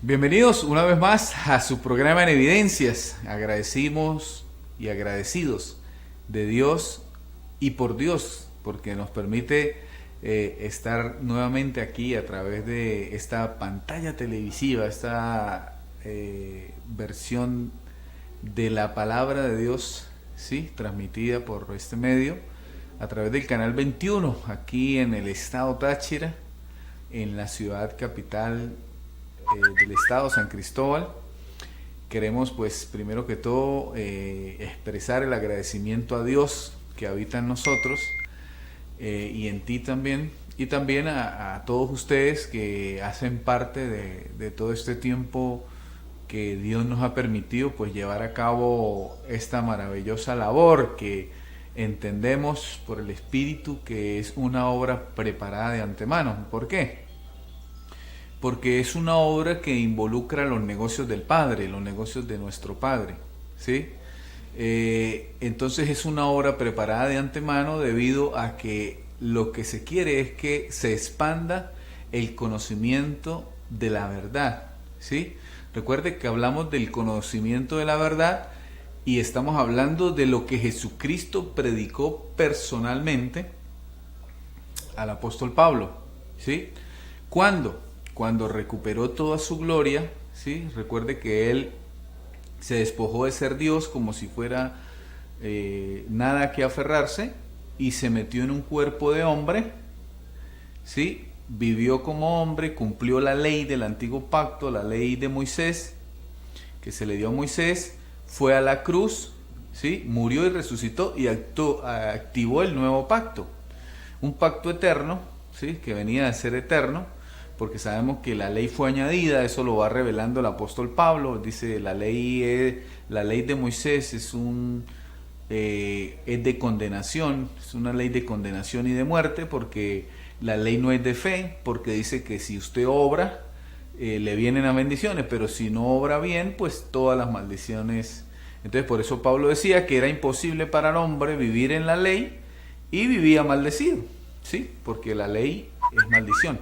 Bienvenidos una vez más a su programa en Evidencias. Agradecimos y agradecidos de Dios y por Dios, porque nos permite estar nuevamente aquí a través de esta pantalla televisiva, esta versión de la palabra de Dios, ¿sí? Transmitida por este medio a través del canal 21, aquí en el estado Táchira, en la ciudad capital del estado San Cristóbal. Queremos, pues, primero que todo expresar el agradecimiento a Dios que habita en nosotros y en ti también, y también a todos ustedes que hacen parte de todo este tiempo que Dios nos ha permitido, pues, llevar a cabo esta maravillosa labor que entendemos por el Espíritu que es una obra preparada de antemano. ¿Por qué? Porque es una obra que involucra los negocios del Padre, los negocios de nuestro Padre, ¿sí? Entonces es una obra preparada de antemano debido a que lo que se quiere es que se expanda el conocimiento de la verdad, ¿sí? Recuerde que hablamos del conocimiento de la verdad y estamos hablando de lo que Jesucristo predicó personalmente al apóstol Pablo, ¿sí? ¿Cuándo? Cuando recuperó toda su gloria, ¿sí? Recuerde que él se despojó de ser Dios como si fuera nada que aferrarse y se metió en un cuerpo de hombre, ¿sí? Vivió como hombre, cumplió la ley del antiguo pacto, la ley de Moisés, que se le dio a Moisés, fue a la cruz, ¿sí? Murió y resucitó y activó el nuevo pacto, un pacto eterno, ¿sí? Que venía de ser eterno, porque sabemos que la ley fue añadida. Eso lo va revelando el apóstol Pablo. Dice, la ley de Moisés es de condenación, es una ley de condenación y de muerte, porque la ley no es de fe, porque dice que si usted obra, le vienen las bendiciones, pero si no obra bien, pues todas las maldiciones. Entonces por eso Pablo decía que era imposible para el hombre vivir en la ley y vivía maldecido, ¿sí? Porque la ley es maldición.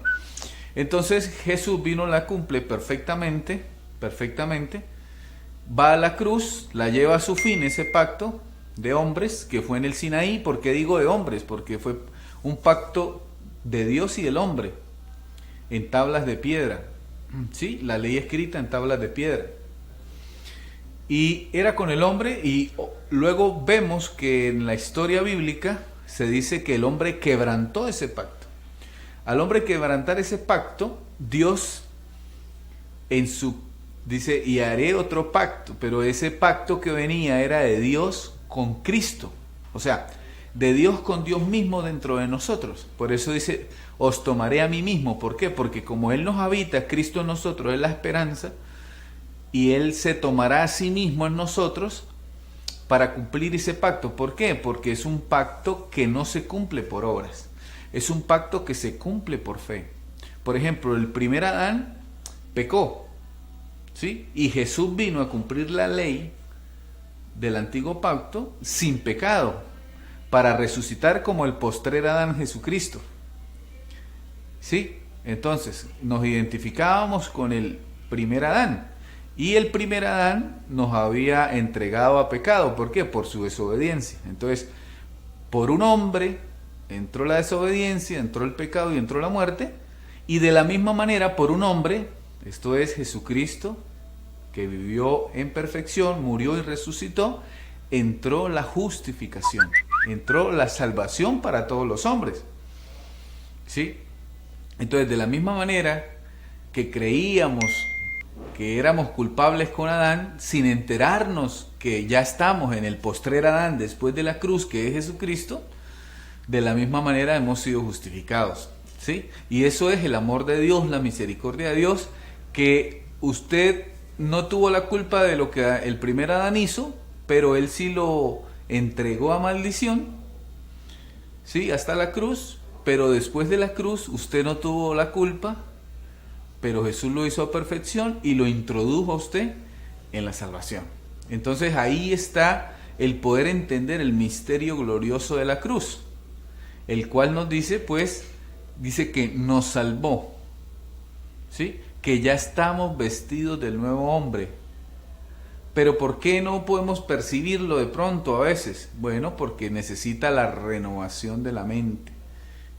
Entonces Jesús vino, la cumple perfectamente, va a la cruz, la lleva a su fin, ese pacto de hombres que fue en el Sinaí. ¿Por qué digo de hombres? Porque fue un pacto de Dios y del hombre, en tablas de piedra, ¿sí? La ley escrita en tablas de piedra. Y era con el hombre, y luego vemos que en la historia bíblica se dice que el hombre quebrantó ese pacto. Al hombre quebrantar ese pacto, Dios dice, y haré otro pacto, pero ese pacto que venía era de Dios con Cristo, o sea, de Dios con Dios mismo dentro de nosotros. Por eso dice, os tomaré a mí mismo. ¿Por qué? Porque como Él nos habita, Cristo en nosotros es la esperanza, y Él se tomará a sí mismo en nosotros para cumplir ese pacto. ¿Por qué? Porque es un pacto que no se cumple por obras. Es un pacto que se cumple por fe. Por ejemplo, el primer Adán pecó, ¿sí? Y Jesús vino a cumplir la ley del antiguo pacto sin pecado, para resucitar como el postrer Adán, Jesucristo, ¿sí? Entonces, nos identificábamos con el primer Adán. Y el primer Adán nos había entregado a pecado. ¿Por qué? Por su desobediencia. Entonces, por un hombre entró la desobediencia, entró el pecado y entró la muerte. Y de la misma manera, por un hombre, esto es Jesucristo, que vivió en perfección, murió y resucitó, entró la justificación, entró la salvación para todos los hombres, ¿sí? Entonces, de la misma manera que creíamos que éramos culpables con Adán, sin enterarnos que ya estamos en el postrer Adán después de la cruz, que es Jesucristo, de la misma manera hemos sido justificados, ¿sí? Y eso es el amor de Dios, la misericordia de Dios, que usted no tuvo la culpa de lo que el primer Adán hizo, pero él sí lo entregó a maldición, ¿sí? Hasta la cruz, pero después de la cruz usted no tuvo la culpa, pero Jesús lo hizo a perfección y lo introdujo a usted en la salvación. Entonces ahí está el poder entender el misterio glorioso de la cruz, el cual nos dice, pues, dice que nos salvó, ¿sí? que ya estamos vestidos del nuevo hombre. Pero ¿por qué no podemos percibirlo de pronto a veces? Bueno, porque necesita la renovación de la mente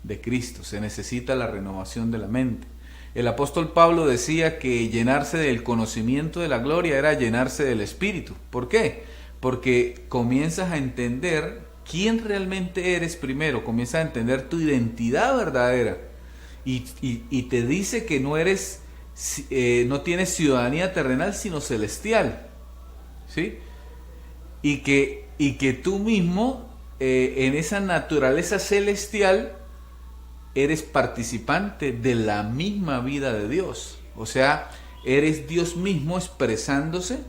de Cristo, se necesita la renovación de la mente. El apóstol Pablo decía que llenarse del conocimiento de la gloria era llenarse del Espíritu. ¿Por qué? Porque comienzas a entender quién realmente eres primero, comienzas a entender tu identidad verdadera y te dice que no eres, no tienes ciudadanía terrenal sino celestial, ¿sí? Y que tú mismo en esa naturaleza celestial eres participante de la misma vida de Dios. O sea, eres Dios mismo expresándose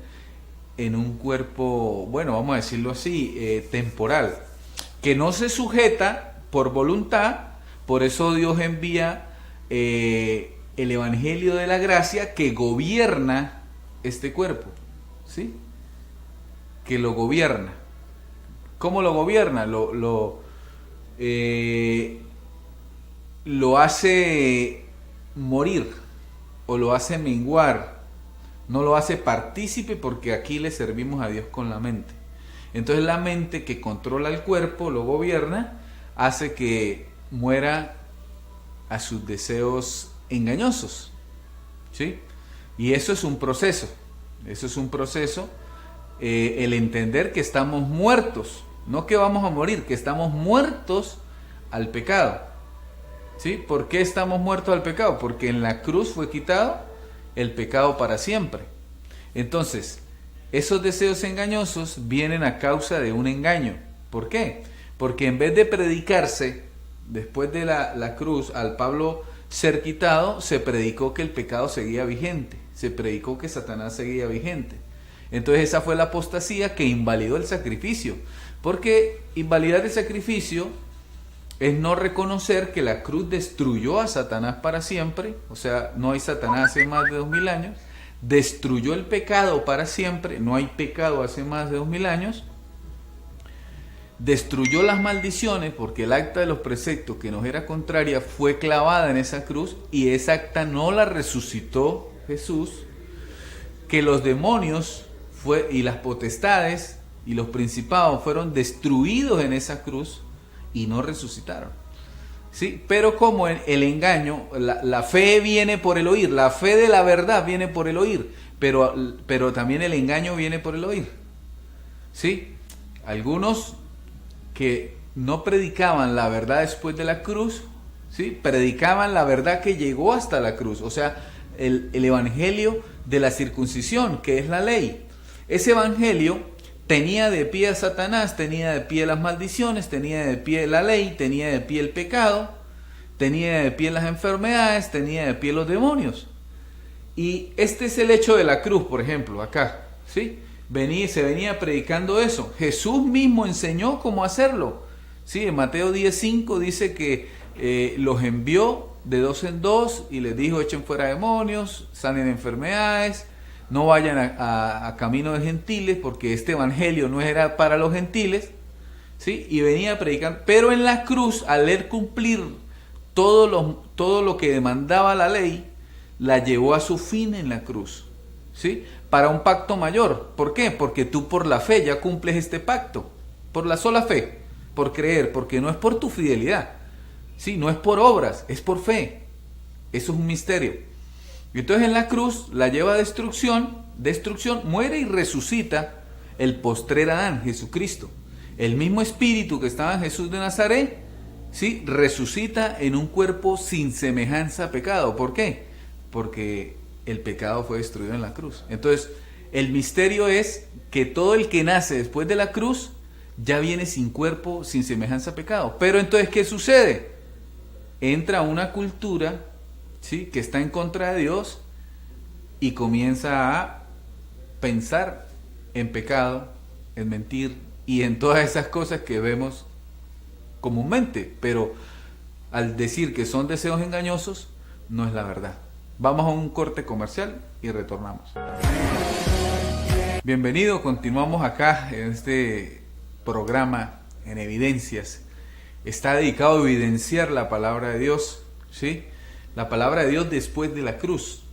en un cuerpo, bueno, vamos a decirlo así, temporal, que no se sujeta por voluntad. Por eso Dios envía el Evangelio de la Gracia que gobierna este cuerpo, ¿sí? Que lo gobierna. ¿Cómo lo gobierna? Lo hace morir o lo hace menguar, no lo hace partícipe, porque aquí le servimos a Dios con la mente. Entonces la mente que controla el cuerpo, lo gobierna, hace que muera a sus deseos engañosos, ¿sí? Y eso es un proceso, el entender que estamos muertos, no que vamos a morir, que estamos muertos al pecado. ¿Sí? ¿Por qué estamos muertos al pecado? Porque en la cruz fue quitado el pecado para siempre. Entonces, esos deseos engañosos vienen a causa de un engaño. ¿Por qué? Porque en vez de predicarse después de la cruz al Pablo ser quitado, se predicó que el pecado seguía vigente, se predicó que Satanás seguía vigente. Entonces esa fue la apostasía que invalidó el sacrificio, porque invalidar el sacrificio es no reconocer que la cruz destruyó a Satanás para siempre. O sea, no hay Satanás hace más de 2000 años, destruyó el pecado para siempre, no hay pecado hace más de 2000 años, destruyó las maldiciones, porque el acta de los preceptos que nos era contraria fue clavada en esa cruz, y esa acta no la resucitó Jesús, que los demonios y las potestades y los principados fueron destruidos en esa cruz y no resucitaron, ¿sí? Pero como el engaño, la fe viene por el oír, la fe de la verdad viene por el oír, pero también el engaño viene por el oír, ¿sí? Algunos que no predicaban la verdad después de la cruz, ¿sí? Predicaban la verdad que llegó hasta la cruz, o sea, el evangelio de la circuncisión, que es la ley. Ese evangelio tenía de pie a Satanás, tenía de pie las maldiciones, tenía de pie la ley, tenía de pie el pecado, tenía de pie las enfermedades, tenía de pie los demonios. Y este es el hecho de la cruz, por ejemplo, acá, ¿sí? Se venía predicando eso. Jesús mismo enseñó cómo hacerlo, ¿sí? En Mateo 10:5 dice que los envió de 2 en 2 y les dijo: echen fuera demonios, sanen enfermedades, no vayan a camino de gentiles, porque este evangelio no era para los gentiles, ¿sí? Y venía predicando, pero en la cruz, al él cumplir todo lo que demandaba la ley, la llevó a su fin en la cruz, ¿sí? Para un pacto mayor. ¿Por qué? Porque tú por la fe ya cumples este pacto, por la sola fe, por creer, porque no es por tu fidelidad, ¿sí? No es por obras, es por fe. Eso es un misterio. Y entonces en la cruz la lleva a destrucción, muere y resucita el postrer Adán, Jesucristo. El mismo espíritu que estaba en Jesús de Nazaret, ¿sí? Resucita en un cuerpo sin semejanza a pecado. ¿Por qué? Porque el pecado fue destruido en la cruz. Entonces, el misterio es que todo el que nace después de la cruz ya viene sin cuerpo, sin semejanza a pecado. Pero entonces, ¿qué sucede? Entra una cultura, ¿sí?, que está en contra de Dios y comienza a pensar en pecado, en mentir y en todas esas cosas que vemos comúnmente, pero al decir que son deseos engañosos, no es la verdad. Vamos a un corte comercial y retornamos. Bienvenido, continuamos acá en este programa en Evidencias. Está dedicado a evidenciar la palabra de Dios, ¿sí? La palabra de Dios después de la cruz.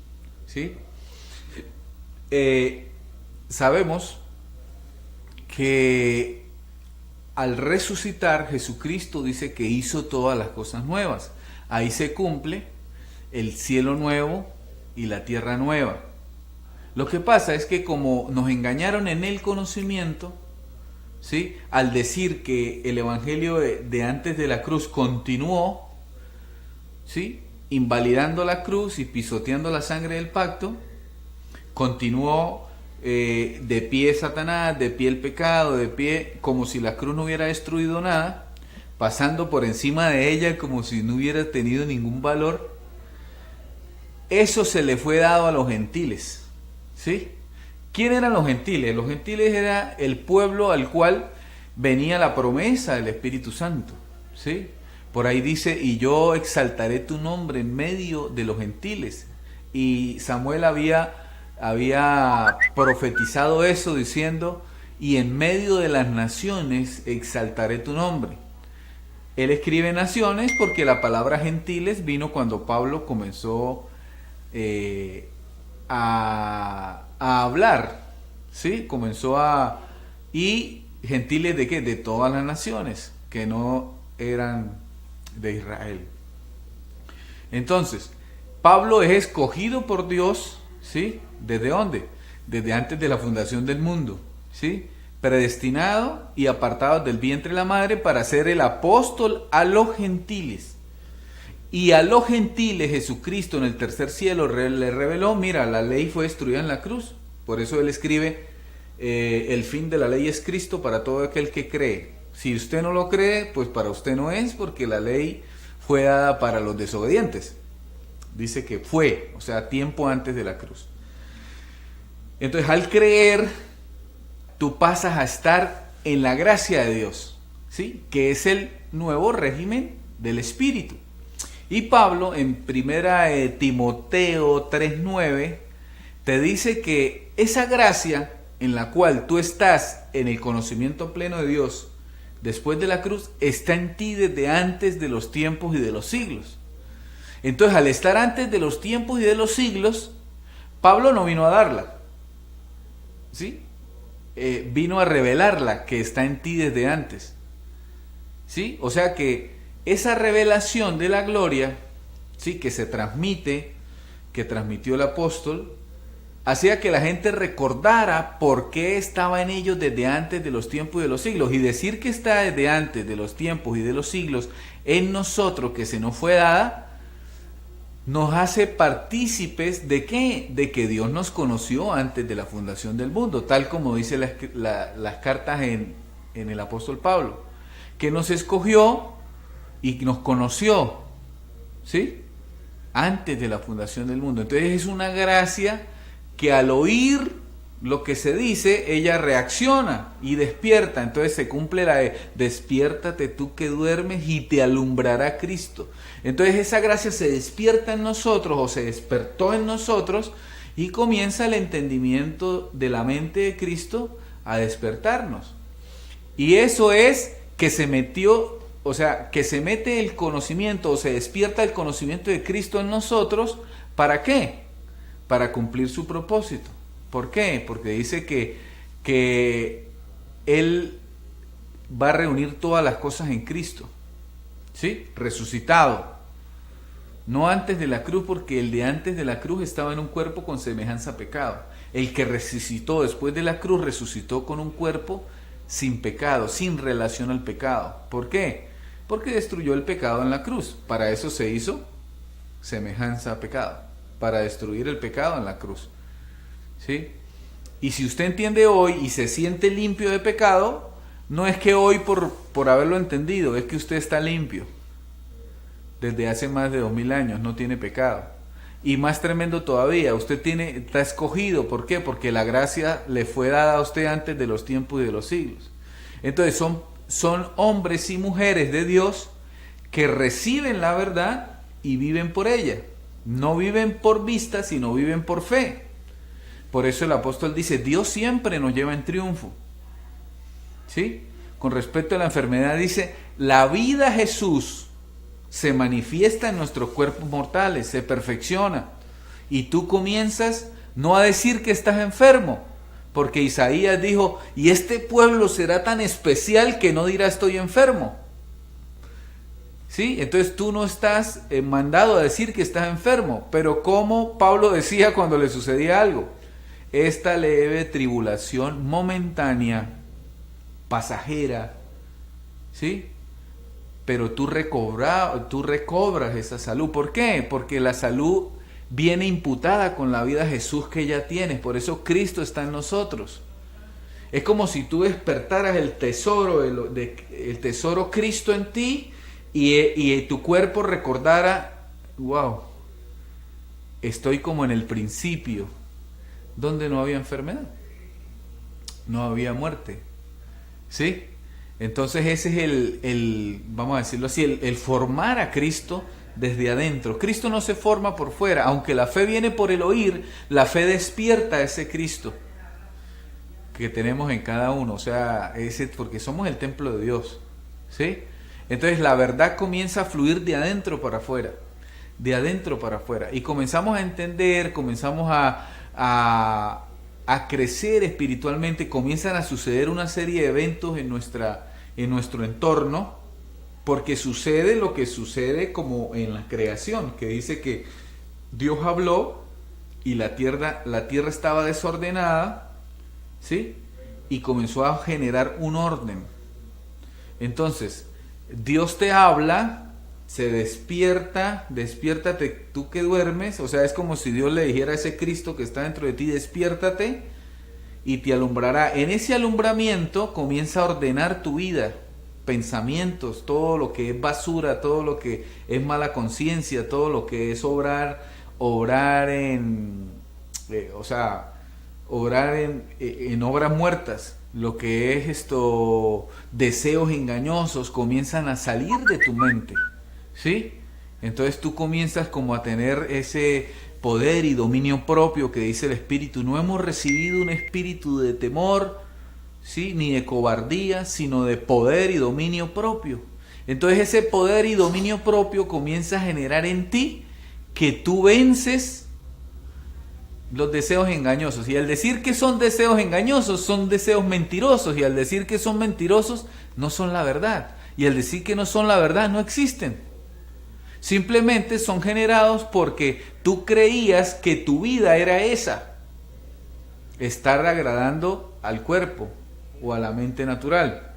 ¿sí? Sabemos que al resucitar Jesucristo dice que hizo todas las cosas nuevas. Ahí se cumple el cielo nuevo y la tierra nueva. Lo que pasa es que como nos engañaron en el conocimiento, ¿sí?, al decir que el evangelio de antes de la cruz continuó, ¿sí?, invalidando la cruz y pisoteando la sangre del pacto, continuó de pie Satanás, de pie el pecado, de pie como si la cruz no hubiera destruido nada, pasando por encima de ella como si no hubiera tenido ningún valor. Eso se le fue dado a los gentiles, ¿sí? ¿Quién eran los gentiles? Los gentiles era el pueblo al cual venía la promesa del Espíritu Santo, ¿sí? Por ahí dice, y yo exaltaré tu nombre en medio de los gentiles. Y Samuel había profetizado eso diciendo, y en medio de las naciones exaltaré tu nombre. Él escribe naciones porque la palabra gentiles vino cuando Pablo comenzó a hablar, ¿sí? Y gentiles ¿de qué? De todas las naciones que no eran de Israel. Entonces, Pablo es escogido por Dios, ¿sí? ¿Desde dónde? Desde antes de la fundación del mundo, ¿sí? Predestinado y apartado del vientre de la madre para ser el apóstol a los gentiles. Y a los gentiles Jesucristo en el tercer cielo le reveló, mira, la ley fue destruida en la cruz. Por eso él escribe, el fin de la ley es Cristo para todo aquel que cree. Si usted no lo cree, pues para usted no es, porque la ley fue dada para los desobedientes. Dice que fue, o sea, tiempo antes de la cruz. Entonces, al creer, tú pasas a estar en la gracia de Dios, ¿sí?, que es el nuevo régimen del Espíritu. Y Pablo en 1 Timoteo 3:9 te dice que esa gracia en la cual tú estás en el conocimiento pleno de Dios después de la cruz está en ti desde antes de los tiempos y de los siglos. Entonces, al estar antes de los tiempos y de los siglos, Pablo no vino a darla, ¿sí? Vino a revelarla, que está en ti desde antes, ¿sí? O sea que esa revelación de la gloria, ¿sí?, que se transmite, que transmitió el apóstol, hacía que la gente recordara por qué estaba en ellos desde antes de los tiempos y de los siglos. Y decir que está desde antes de los tiempos y de los siglos en nosotros, que se nos fue dada, nos hace partícipes de ¿qué? De que Dios nos conoció antes de la fundación del mundo, tal como dice las cartas en el apóstol Pablo, que nos escogió y nos conoció, ¿sí?, antes de la fundación del mundo. Entonces es una gracia que al oír lo que se dice, ella reacciona y despierta. Entonces se cumple la de despiértate tú que duermes y te alumbrará Cristo. Entonces esa gracia se despierta en nosotros, o se despertó en nosotros, y comienza el entendimiento de la mente de Cristo a despertarnos. Y eso es que se metió, o sea, que se mete el conocimiento, o se despierta el conocimiento de Cristo en nosotros. ¿Para qué? Para cumplir su propósito. ¿Por qué? Porque dice que Él va a reunir todas las cosas en Cristo, ¿sí?, resucitado. No antes de la cruz, porque el de antes de la cruz estaba en un cuerpo con semejanza a pecado. El que resucitó después de la cruz resucitó con un cuerpo sin pecado, sin relación al pecado. ¿Por qué? Porque destruyó el pecado en la cruz. Para eso se hizo semejanza a pecado, para destruir el pecado en la cruz, ¿sí? Y si usted entiende hoy y se siente limpio de pecado, no es que hoy por haberlo entendido, es que usted está limpio. Desde hace más de 2000 años no tiene pecado. Y más tremendo todavía, usted está escogido. ¿Por qué? Porque la gracia le fue dada a usted antes de los tiempos y de los siglos. Entonces son hombres y mujeres de Dios que reciben la verdad y viven por ella. No viven por vista, sino viven por fe. Por eso el apóstol dice, Dios siempre nos lleva en triunfo, ¿sí? Con respecto a la enfermedad dice, la vida Jesús se manifiesta en nuestros cuerpos mortales, se perfecciona. y tú comienzas no a decir que estás enfermo, porque Isaías dijo, y este pueblo será tan especial que no dirá estoy enfermo. ¿Sí? Entonces tú no estás mandado a decir que estás enfermo, pero como Pablo decía cuando le sucedía algo, esta leve tribulación momentánea, pasajera, ¿sí? Pero tú recobras esa salud. ¿Por qué? Porque la salud viene imputada con la vida de Jesús que ya tienes, por eso Cristo está en nosotros. Es como si tú despertaras el tesoro Cristo en ti, y tu cuerpo recordara, wow, estoy como en el principio, donde no había enfermedad, no había muerte, ¿sí? Entonces ese es vamos a decirlo así, el formar a Cristo desde adentro. Cristo no se forma por fuera, aunque la fe viene por el oír, la fe despierta a ese Cristo que tenemos en cada uno, o sea, porque somos el templo de Dios, ¿sí? Entonces la verdad comienza a fluir de adentro para afuera, de adentro para afuera, y comenzamos a entender, comenzamos a crecer espiritualmente, comienzan a suceder una serie de eventos en nuestro entorno, porque sucede lo que sucede como en la creación, que dice que Dios habló y la tierra estaba desordenada, ¿sí? Y comenzó a generar un orden. Entonces, Dios te habla, se despiértate tú que duermes, o sea, es como si Dios le dijera a ese Cristo que está dentro de ti, despiértate y te alumbrará. En ese alumbramiento comienza a ordenar tu vida, pensamientos, todo lo que es basura, todo lo que es mala conciencia, todo lo que es obrar en obras muertas, lo que es deseos engañosos comienzan a salir de tu mente, ¿sí? Entonces tú comienzas como a tener ese poder y dominio propio que dice el Espíritu. No hemos recibido un espíritu de temor, ¿sí? Ni de cobardía, sino de poder y dominio propio. Entonces ese poder y dominio propio comienza a generar en ti que tú vences los deseos engañosos. Y al decir que son deseos engañosos, son deseos mentirosos. Y al decir que son mentirosos, no son la verdad. Y al decir que no son la verdad, no existen. Simplemente son generados porque tú creías que tu vida era esa. Estar agradando al cuerpo o a la mente natural.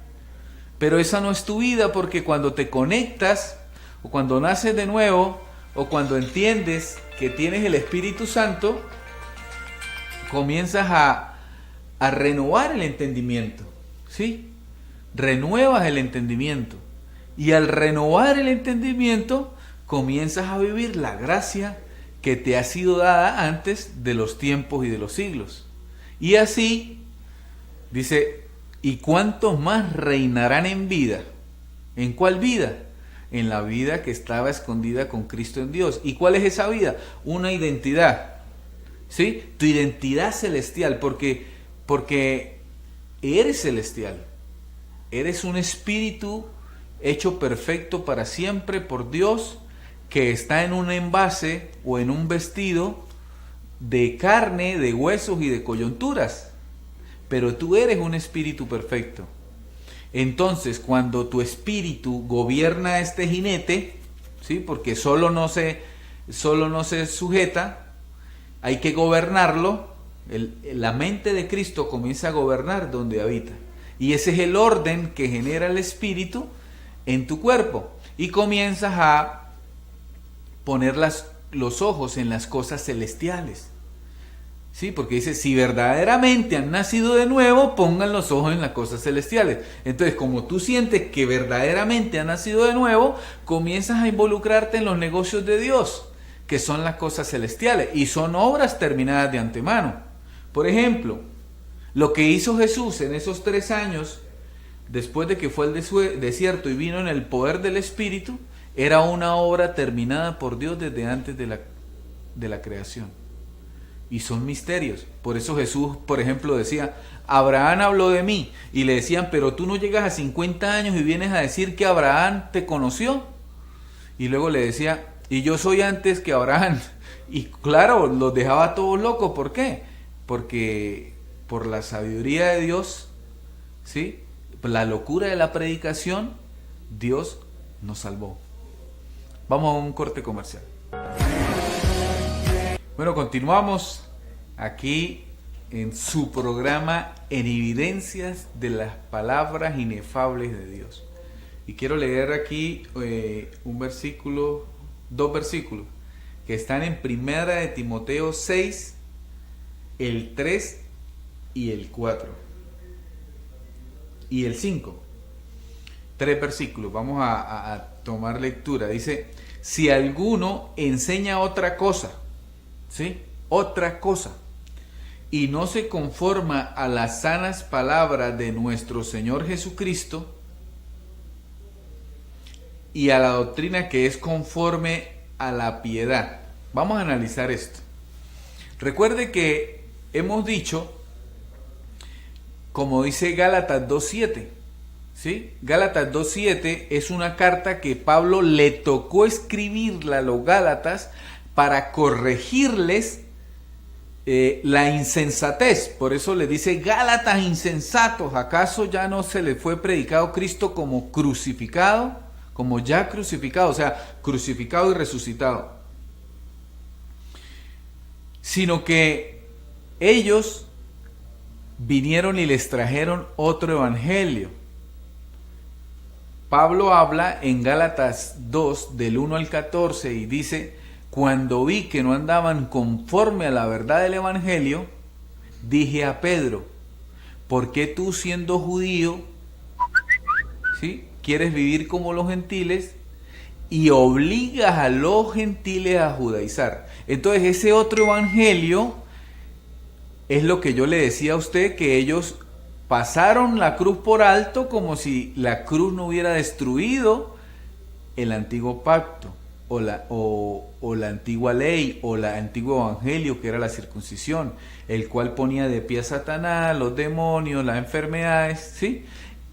Pero esa no es tu vida, porque cuando te conectas, o cuando naces de nuevo, o cuando entiendes que tienes el Espíritu Santo, comienzas a renovar el entendimiento, ¿sí? Renuevas el entendimiento. Y al renovar el entendimiento, comienzas a vivir la gracia que te ha sido dada antes de los tiempos y de los siglos. Y así, dice, ¿y cuántos más reinarán en vida? ¿En cuál vida? En la vida que estaba escondida con Cristo en Dios. ¿Y cuál es esa vida? Una identidad, ¿sí? Tu identidad celestial, porque eres celestial. Eres un espíritu hecho perfecto para siempre por Dios, que está en un envase o en un vestido de carne, de huesos y de coyunturas. Pero tú eres un espíritu perfecto. Entonces, cuando tu espíritu gobierna este jinete, ¿sí? Porque solo no se sujeta, hay que gobernarlo. La mente de Cristo comienza a gobernar donde habita. Y ese es el orden que genera el espíritu en tu cuerpo. Y comienzas a poner los ojos en las cosas celestiales. Sí, porque dice, si verdaderamente han nacido de nuevo, pongan los ojos en las cosas celestiales. Entonces, como tú sientes que verdaderamente han nacido de nuevo, comienzas a involucrarte en los negocios de Dios, que son las cosas celestiales, y son obras terminadas de antemano. Por ejemplo, lo que hizo Jesús en esos 3 años, después de que fue al desierto y vino en el poder del Espíritu, era una obra terminada por Dios desde antes de la creación. Y son misterios. Por eso Jesús, por ejemplo, decía, Abraham habló de mí. Y le decían, pero tú no llegas a 50 años y vienes a decir que Abraham te conoció. Y luego le decía, y yo soy antes que Abraham. Y claro, los dejaba todos locos. ¿Por qué? Porque por la sabiduría de Dios, ¿sí? La locura de la predicación, Dios nos salvó. Vamos a un corte comercial. Bueno, continuamos aquí en su programa En Evidencias de las Palabras Inefables de Dios. Y quiero leer aquí dos versículos que están en Primera de Timoteo 6, el 3 y el 4 y el 5. 3 versículos, vamos a tomar lectura. Dice, si alguno enseña otra cosa, ¿sí? Otra cosa, y no se conforma a las sanas palabras de nuestro Señor Jesucristo y a la doctrina que es conforme a la piedad. Vamos a analizar esto. Recuerde que hemos dicho, como dice Gálatas 2.7, ¿sí? Gálatas 2.7 es una carta que Pablo le tocó escribirla a los Gálatas para corregirles la insensatez. Por eso le dice, Gálatas insensatos, ¿acaso ya no se les fue predicado Cristo como crucificado? Como ya crucificado, o sea, crucificado y resucitado. Sino que ellos vinieron y les trajeron otro evangelio. Pablo habla en Gálatas 2, del 1 al 14, y dice, cuando vi que no andaban conforme a la verdad del evangelio, dije a Pedro, ¿por qué tú siendo judío, ¿sí?, quieres vivir como los gentiles y obligas a los gentiles a judaizar? Entonces ese otro evangelio es lo que yo le decía a usted, que ellos pasaron la cruz por alto como si la cruz no hubiera destruido el antiguo pacto o la antigua ley o el antiguo evangelio, que era la circuncisión, el cual ponía de pie a Satanás, los demonios, las enfermedades, ¿sí?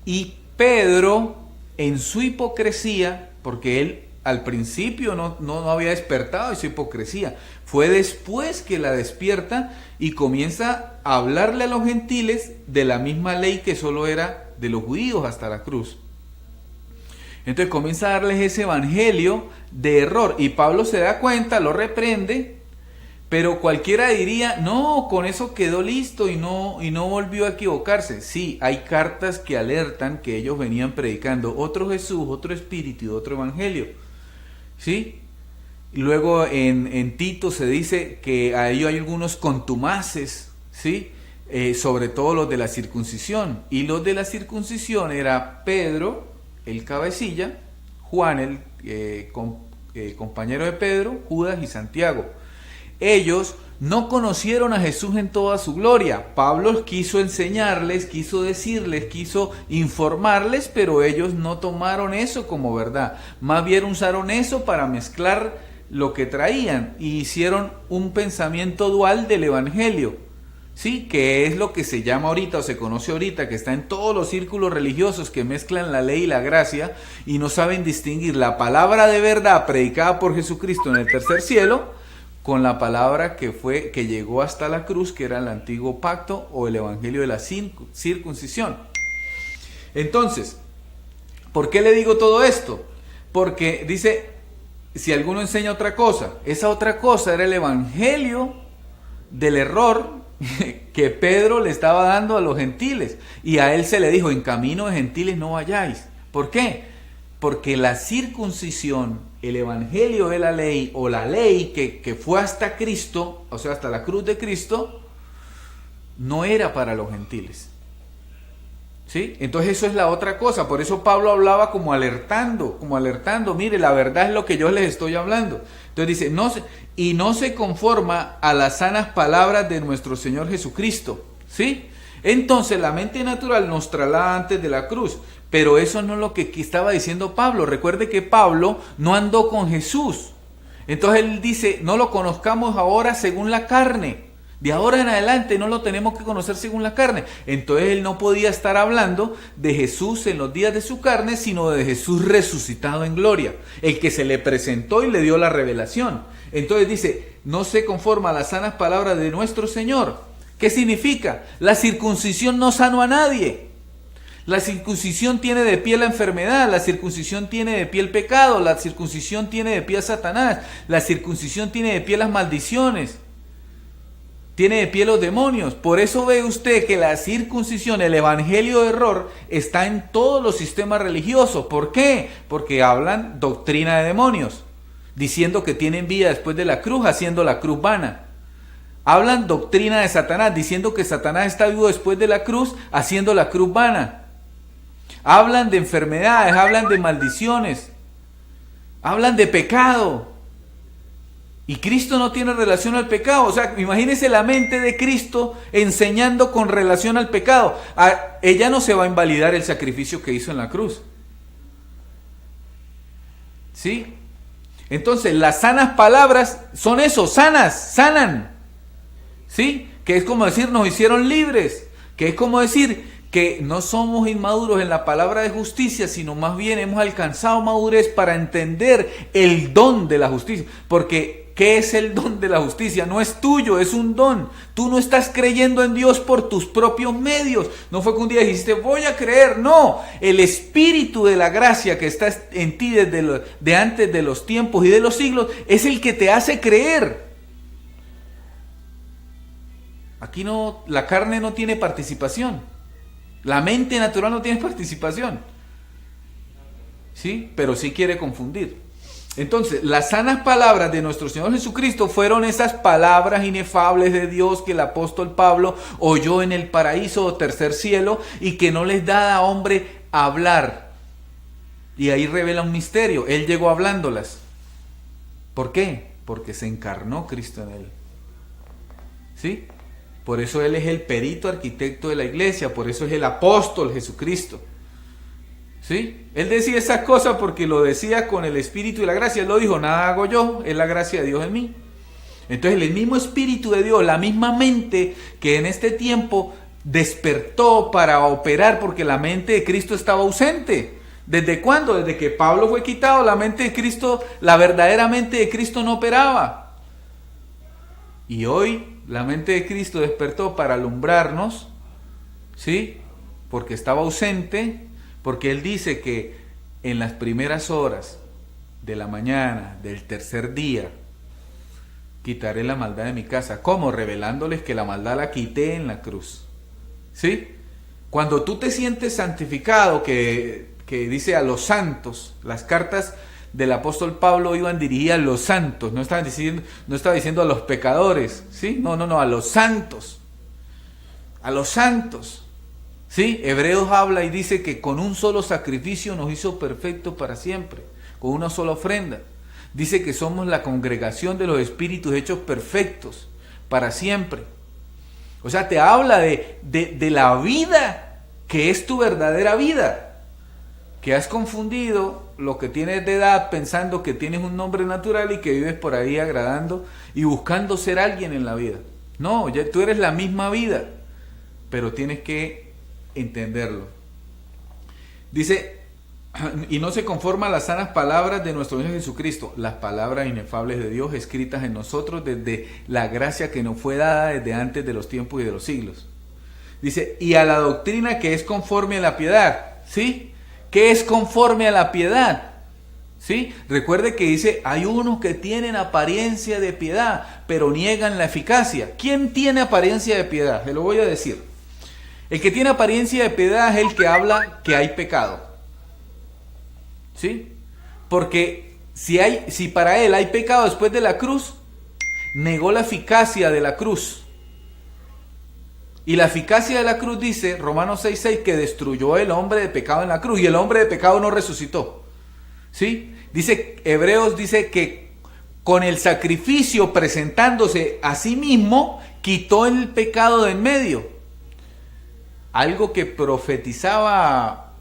Y Pedro, en su hipocresía, porque él al principio no había despertado de su hipocresía, fue después que la despierta y comienza a hablarle a los gentiles de la misma ley que solo era de los judíos hasta la cruz. Entonces comienza a darles ese evangelio de error y Pablo se da cuenta, lo reprende, pero cualquiera diría, no, con eso quedó listo y no volvió a equivocarse. Sí, hay cartas que alertan que ellos venían predicando otro Jesús, otro espíritu y otro evangelio. ¿Sí? Luego en Tito se dice que a ellos hay algunos contumaces, ¿sí? Sobre todo los de la circuncisión. Y los de la circuncisión era Pedro, el cabecilla, Juan, el compañero de Pedro, Judas y Santiago. Ellos no conocieron a Jesús en toda su gloria. Pablo quiso enseñarles, quiso decirles, quiso informarles, pero ellos no tomaron eso como verdad. Más bien usaron eso para mezclar lo que traían y hicieron un pensamiento dual del evangelio, ¿sí? Que es lo que se llama ahorita o se conoce ahorita, que está en todos los círculos religiosos que mezclan la ley y la gracia y no saben distinguir la palabra de verdad predicada por Jesucristo en el tercer cielo con la palabra que llegó hasta la cruz, que era el antiguo pacto o el evangelio de la circuncisión. Entonces, ¿por qué le digo todo esto? Porque dice, si alguno enseña otra cosa, esa otra cosa era el evangelio del error que Pedro le estaba dando a los gentiles. Y a él se le dijo, en camino de gentiles no vayáis. ¿Por qué? Porque la circuncisión, el evangelio de la ley o la ley que fue hasta Cristo, o sea, hasta la cruz de Cristo, no era para los gentiles. ¿Sí? Entonces eso es la otra cosa. Por eso Pablo hablaba como alertando, mire, la verdad es lo que yo les estoy hablando. Entonces dice, no se conforma a las sanas palabras de nuestro Señor Jesucristo. ¿Sí? Entonces la mente natural nos traslada antes de la cruz. Pero eso no es lo que estaba diciendo Pablo. Recuerde que Pablo no andó con Jesús. Entonces él dice, no lo conozcamos ahora según la carne. De ahora en adelante no lo tenemos que conocer según la carne. Entonces él no podía estar hablando de Jesús en los días de su carne, sino de Jesús resucitado en gloria, el que se le presentó y le dio la revelación. Entonces dice, no se conforma a las sanas palabras de nuestro Señor. ¿Qué significa? La circuncisión no sanó a nadie. La circuncisión tiene de pie la enfermedad, la circuncisión tiene de pie el pecado, la circuncisión tiene de pie a Satanás, la circuncisión tiene de pie las maldiciones, tiene de pie los demonios. Por eso ve usted que la circuncisión, el evangelio de error, está en todos los sistemas religiosos. ¿Por qué? Porque hablan doctrina de demonios, diciendo que tienen vida después de la cruz, haciendo la cruz vana. Hablan doctrina de Satanás, diciendo que Satanás está vivo después de la cruz, haciendo la cruz vana. Hablan de enfermedades, hablan de maldiciones, hablan de pecado. Y Cristo no tiene relación al pecado. O sea, imagínese la mente de Cristo enseñando con relación al pecado. Ella no se va a invalidar el sacrificio que hizo en la cruz. ¿Sí? Entonces, las sanas palabras son eso, sanan. ¿Sí? Que es como decir, nos hicieron libres. Que es como decir que no somos inmaduros en la palabra de justicia, sino más bien hemos alcanzado madurez para entender el don de la justicia. Porque, ¿qué es el don de la justicia? No es tuyo, es un don. Tú no estás creyendo en Dios por tus propios medios. No fue que un día dijiste, voy a creer. No, el Espíritu de la gracia que está en ti de antes de los tiempos y de los siglos es el que te hace creer. Aquí no, la carne no tiene participación. La mente natural no tiene participación. ¿Sí? Pero sí quiere confundir. Entonces, las sanas palabras de nuestro Señor Jesucristo fueron esas palabras inefables de Dios que el apóstol Pablo oyó en el paraíso o tercer cielo y que no les da a hombre hablar. Y ahí revela un misterio. Él llegó hablándolas. ¿Por qué? Porque se encarnó Cristo en él. ¿Sí? Por eso Él es el perito arquitecto de la iglesia, por eso es el apóstol Jesucristo. ¿Sí? Él decía esas cosas porque lo decía con el Espíritu y la gracia. Él lo dijo, nada hago yo, es la gracia de Dios en mí. Entonces el mismo Espíritu de Dios, la misma mente que en este tiempo despertó para operar porque la mente de Cristo estaba ausente. ¿Desde cuándo? Desde que Pablo fue quitado, la mente de Cristo, la verdadera mente de Cristo no operaba. Y hoy la mente de Cristo despertó para alumbrarnos, ¿sí? Porque estaba ausente, porque Él dice que en las primeras horas de la mañana del tercer día quitaré la maldad de mi casa. ¿Cómo? Revelándoles que la maldad la quité en la cruz, ¿sí? Cuando tú te sientes santificado, que dice a los santos, las cartas del apóstol Pablo iban dirigidas a los santos, no estaba diciendo a los pecadores, ¿sí? No, a los santos, ¿sí? Hebreos habla y dice que con un solo sacrificio nos hizo perfectos para siempre, con una sola ofrenda. Dice que somos la congregación de los espíritus hechos perfectos para siempre. O sea, te habla de la vida que es tu verdadera vida, que has confundido lo que tienes de edad pensando que tienes un nombre natural y que vives por ahí agradando y buscando ser alguien en la vida. No, ya tú eres la misma vida, pero tienes que entenderlo. Dice, y no se conforma a las sanas palabras de nuestro Señor Jesucristo, las palabras inefables de Dios escritas en nosotros desde la gracia que nos fue dada desde antes de los tiempos y de los siglos. Dice, y a la doctrina que es conforme a la piedad, ¿sí? ¿Qué es conforme a la piedad? ¿Sí? Recuerde que dice, hay unos que tienen apariencia de piedad, pero niegan la eficacia. ¿Quién tiene apariencia de piedad? Se lo voy a decir. El que tiene apariencia de piedad es el que habla que hay pecado. ¿Sí? Porque si para él hay pecado después de la cruz, negó la eficacia de la cruz. Y la eficacia de la cruz dice, Romanos 6:6, que destruyó el hombre de pecado en la cruz. Y el hombre de pecado no resucitó. ¿Sí? Dice, Hebreos dice que con el sacrificio presentándose a sí mismo, quitó el pecado de en medio. Algo que profetizaba,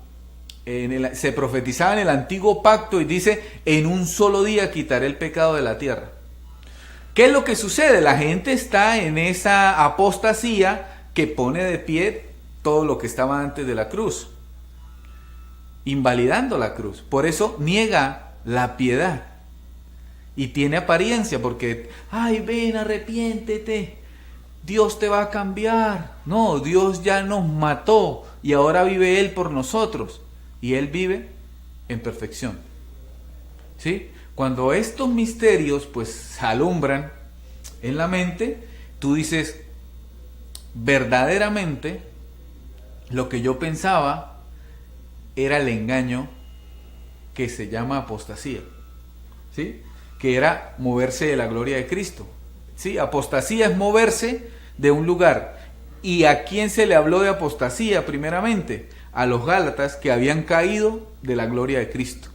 se profetizaba en el antiguo pacto y dice, en un solo día quitaré el pecado de la tierra. ¿Qué es lo que sucede? La gente está en esa apostasía que pone de pie todo lo que estaba antes de la cruz, invalidando la cruz. Por eso niega la piedad y tiene apariencia, porque, ay, ven, arrepiéntete, Dios te va a cambiar. No, Dios ya nos mató y ahora vive Él por nosotros, y Él vive en perfección. ¿Sí? Cuando estos misterios pues alumbran en la mente, tú dices, verdaderamente lo que yo pensaba era el engaño que se llama apostasía, ¿sí? Que era moverse de la gloria de Cristo. ¿Sí? Apostasía es moverse de un lugar. ¿Y a quién se le habló de apostasía primeramente? A los Gálatas, que habían caído de la gloria de Cristo.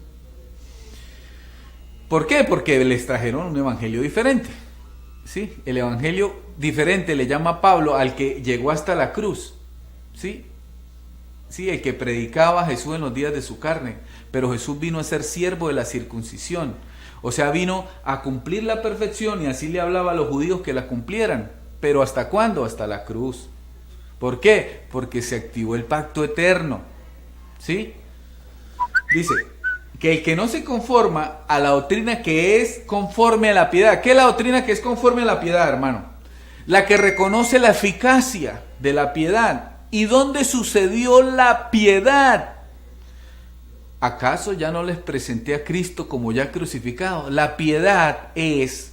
¿Por qué? Porque les trajeron un evangelio diferente. ¿Sí? El evangelio diferente le llama Pablo al que llegó hasta la cruz. ¿Sí? Sí, el que predicaba a Jesús en los días de su carne. Pero Jesús vino a ser siervo de la circuncisión. O sea, vino a cumplir la perfección, y así le hablaba a los judíos que la cumplieran. ¿Pero hasta cuándo? Hasta la cruz. ¿Por qué? Porque se activó el pacto eterno. ¿Sí? Dice que el que no se conforma a la doctrina que es conforme a la piedad. ¿Qué es la doctrina que es conforme a la piedad, hermano? La que reconoce la eficacia de la piedad. ¿Y dónde sucedió la piedad? ¿Acaso ya no les presenté a Cristo como ya crucificado? La piedad es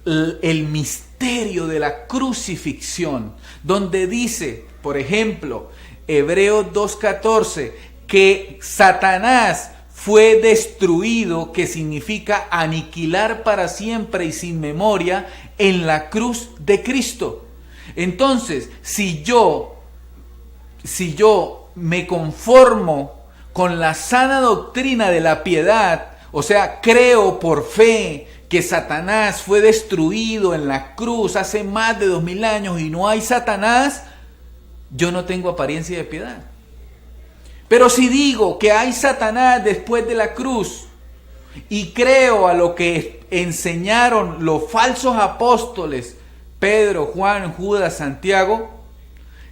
el misterio de la crucifixión, donde dice, por ejemplo, Hebreos 2:14, que Satanás fue destruido, que significa aniquilar para siempre y sin memoria, en la cruz de Cristo. Entonces, si yo me conformo con la sana doctrina de la piedad, o sea, creo por fe que Satanás fue destruido en la cruz hace más de 2000 años y no hay Satanás, yo no tengo apariencia de piedad. Pero si digo que hay Satanás después de la cruz y creo a lo que enseñaron los falsos apóstoles, Pedro, Juan, Judas, Santiago,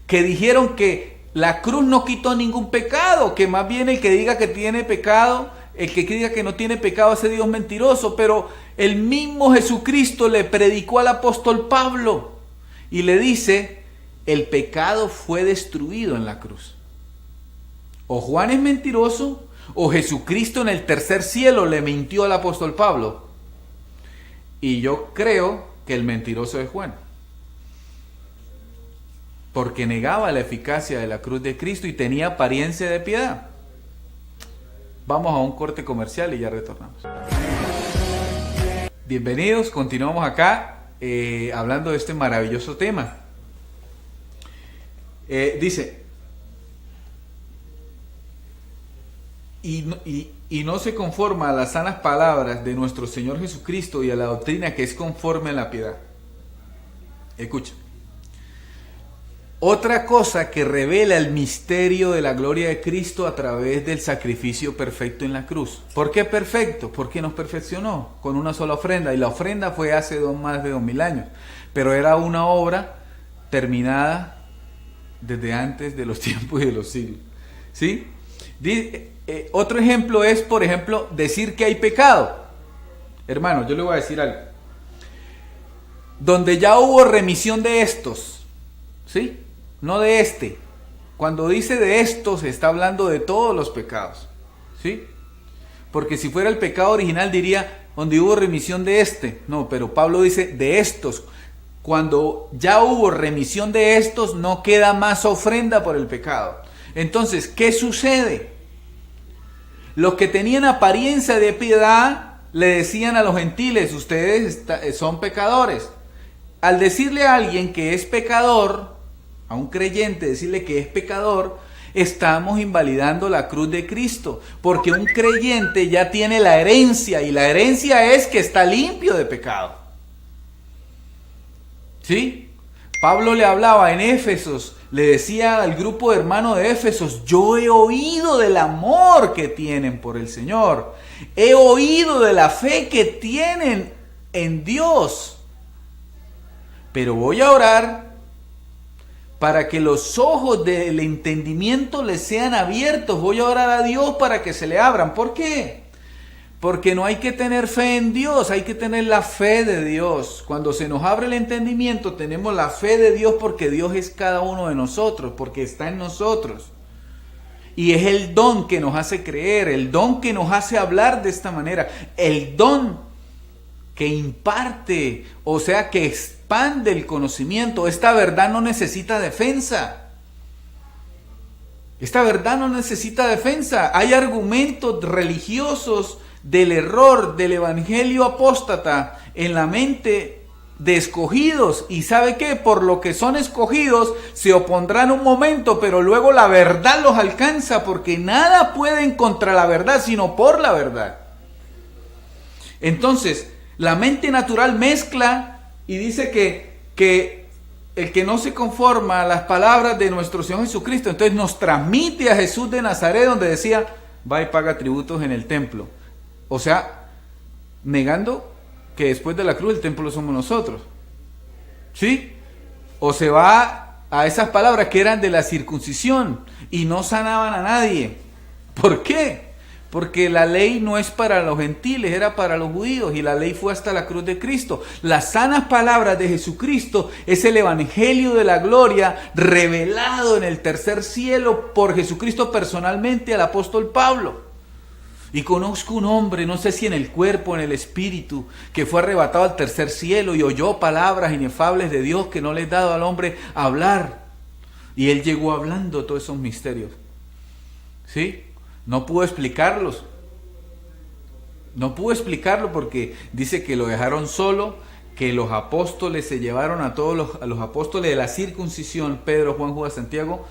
que dijeron que la cruz no quitó ningún pecado, que más bien el que diga que tiene pecado, el que diga que no tiene pecado, ese Dios mentiroso. Pero el mismo Jesucristo le predicó al apóstol Pablo y le dice, el pecado fue destruido en la cruz. O Juan es mentiroso, o Jesucristo en el tercer cielo le mintió al apóstol Pablo. Y yo creo que el mentiroso es Juan, porque negaba la eficacia de la cruz de Cristo y tenía apariencia de piedad. Vamos a un corte comercial y ya retornamos. Bienvenidos, continuamos acá hablando de este maravilloso tema. Dice, y no se conforma a las sanas palabras de nuestro Señor Jesucristo y a la doctrina que es conforme a la piedad. Escucha. Otra cosa que revela el misterio de la gloria de Cristo a través del sacrificio perfecto en la cruz. ¿Por qué perfecto? Porque nos perfeccionó con una sola ofrenda. Y la ofrenda fue hace más de 2000 años. Pero era una obra terminada desde antes de los tiempos y de los siglos. ¿Sí? Otro ejemplo es, por ejemplo, decir que hay pecado. Hermano, yo le voy a decir algo. Donde ya hubo remisión de estos, ¿sí? No de este. Cuando dice de estos, está hablando de todos los pecados, ¿sí? Porque si fuera el pecado original diría, donde hubo remisión de este. No, pero Pablo dice de estos. Cuando ya hubo remisión de estos, no queda más ofrenda por el pecado. Entonces, ¿qué sucede? Los que tenían apariencia de piedad le decían a los gentiles, ustedes son pecadores. Al decirle a alguien que es pecador, a un creyente decirle que es pecador, estamos invalidando la cruz de Cristo, porque un creyente ya tiene la herencia, y la herencia es que está limpio de pecado. ¿Sí? Pablo le hablaba en Éfesos, le decía al grupo de hermanos de Éfesos, yo he oído del amor que tienen por el Señor, he oído de la fe que tienen en Dios. Pero voy a orar para que los ojos del entendimiento les sean abiertos. Voy a orar a Dios para que se le abran. ¿Por qué? Porque no hay que tener fe en Dios, hay que tener la fe de Dios. Cuando se nos abre el entendimiento, tenemos la fe de Dios porque Dios es cada uno de nosotros, porque está en nosotros. Y es el don que nos hace creer, el don que nos hace hablar de esta manera, el don que imparte, o sea, que expande el conocimiento. Esta verdad no necesita defensa. Esta verdad no necesita defensa. Hay argumentos religiosos del error del evangelio apóstata en la mente de escogidos. ¿Y sabe qué? Por lo que son escogidos se opondrán un momento, pero luego la verdad los alcanza, porque nada pueden contra la verdad, sino por la verdad. Entonces, la mente natural mezcla y dice que el que no se conforma a las palabras de nuestro Señor Jesucristo, entonces nos transmite a Jesús de Nazaret, donde decía, va y paga tributos en el templo. O sea, negando que después de la cruz el templo somos nosotros. ¿Sí? O se va a esas palabras que eran de la circuncisión y no sanaban a nadie. ¿Por qué? Porque la ley no es para los gentiles, era para los judíos, y la ley fue hasta la cruz de Cristo. Las sanas palabras de Jesucristo es el evangelio de la gloria revelado en el tercer cielo por Jesucristo personalmente al apóstol Pablo. Y conozco un hombre, no sé si en el cuerpo o en el espíritu, que fue arrebatado al tercer cielo y oyó palabras inefables de Dios que no le ha dado al hombre hablar. Y él llegó hablando todos esos misterios. ¿Sí? No pudo explicarlos. No pudo explicarlo porque dice que lo dejaron solo, que los apóstoles se llevaron a todos los apóstoles de la circuncisión, Pedro, Juan, Judas, Santiago,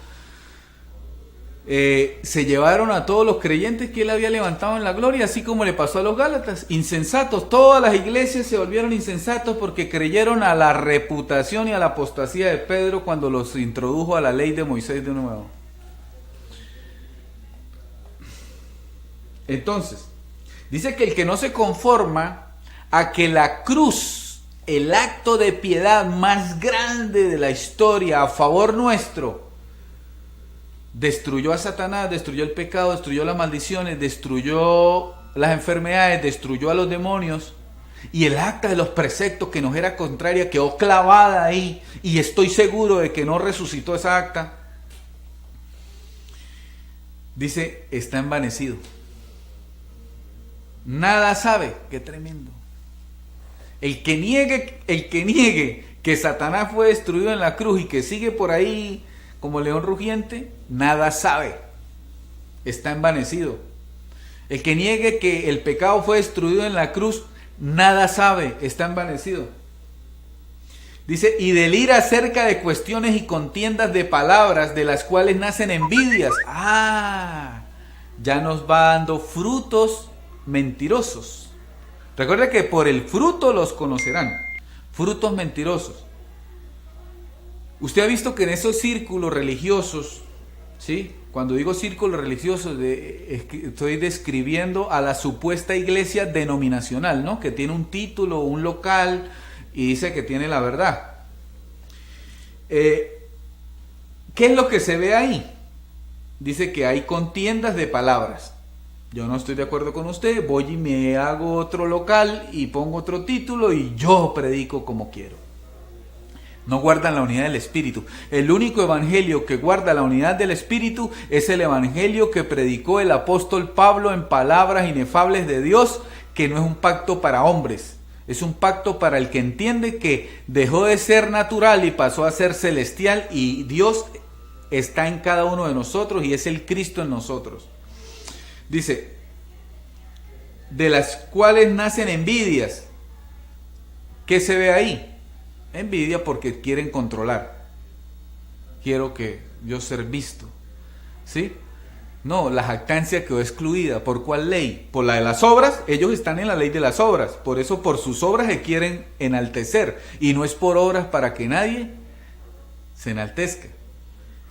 se llevaron a todos los creyentes que él había levantado en la gloria, así como le pasó a los Gálatas, insensatos. Todas las iglesias se volvieron insensatos porque creyeron a la reputación y a la apostasía de Pedro cuando los introdujo a la ley de Moisés de nuevo. Entonces, dice que el que no se conforma a que la cruz, el acto de piedad más grande de la historia a favor nuestro, destruyó a Satanás, destruyó el pecado, destruyó las maldiciones, destruyó las enfermedades, destruyó a los demonios, y el acta de los preceptos que nos era contraria quedó clavada ahí, y estoy seguro de que no resucitó esa acta. Dice, está envanecido. Nada sabe. Qué tremendo. El que niegue que Satanás fue destruido en la cruz y que sigue por ahí como león rugiente, nada sabe. Está envanecido. El que niegue que el pecado fue destruido en la cruz, nada sabe. Está envanecido. Dice, y delira acerca de cuestiones y contiendas de palabras de las cuales nacen envidias. Ya nos va dando frutos mentirosos. Recuerda que por el fruto los conocerán. Frutos mentirosos. Usted ha visto que en esos círculos religiosos, ¿sí? Cuando digo círculos religiosos, estoy describiendo a la supuesta iglesia denominacional, ¿no? Que tiene un título, un local y dice que tiene la verdad. ¿Qué es lo que se ve ahí? Dice que hay contiendas de palabras. Yo no estoy de acuerdo con usted, voy y me hago otro local y pongo otro título y yo predico como quiero. No guardan la unidad del Espíritu. El único evangelio que guarda la unidad del Espíritu es el evangelio que predicó el apóstol Pablo en palabras inefables de Dios, que no es un pacto para hombres, es un pacto para el que entiende que dejó de ser natural y pasó a ser celestial, y Dios está en cada uno de nosotros y es el Cristo en nosotros. Dice, de las cuales nacen envidias. ¿Qué se ve ahí? Envidia porque quieren controlar. Quiero que yo ser visto. ¿Sí? No, la jactancia quedó excluida. ¿Por cuál ley? Por la de las obras. Ellos están en la ley de las obras. Por eso por sus obras se quieren enaltecer. Y no es por obras para que nadie se enaltezca.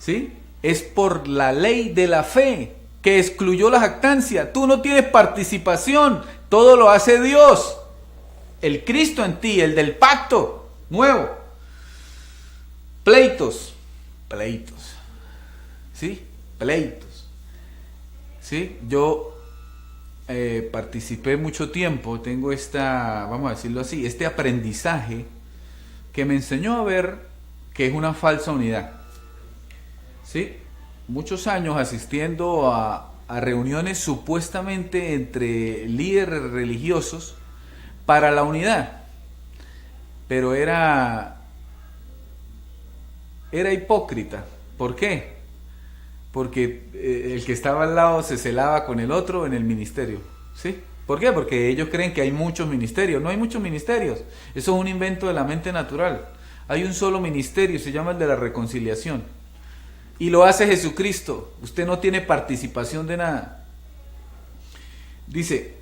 ¿Sí? Es por la ley de la fe que excluyó la jactancia. Tú no tienes participación. Todo lo hace Dios. El Cristo en ti, el del pacto nuevo. Pleitos. ¿Sí? Pleitos. ¿Sí? Yo participé mucho tiempo, tengo vamos a decirlo así, este aprendizaje que me enseñó a ver que es una falsa unidad. ¿Sí? Muchos años asistiendo a reuniones supuestamente entre líderes religiosos para la unidad, pero era hipócrita. ¿Por qué? Porque el que estaba al lado se celaba con el otro en el ministerio. ¿Sí? ¿Por qué? Porque ellos creen que hay muchos ministerios. No hay muchos ministerios. Eso es un invento de la mente natural. Hay un solo ministerio, se llama el de la reconciliación. Y lo hace Jesucristo. Usted no tiene participación de nada. Dice,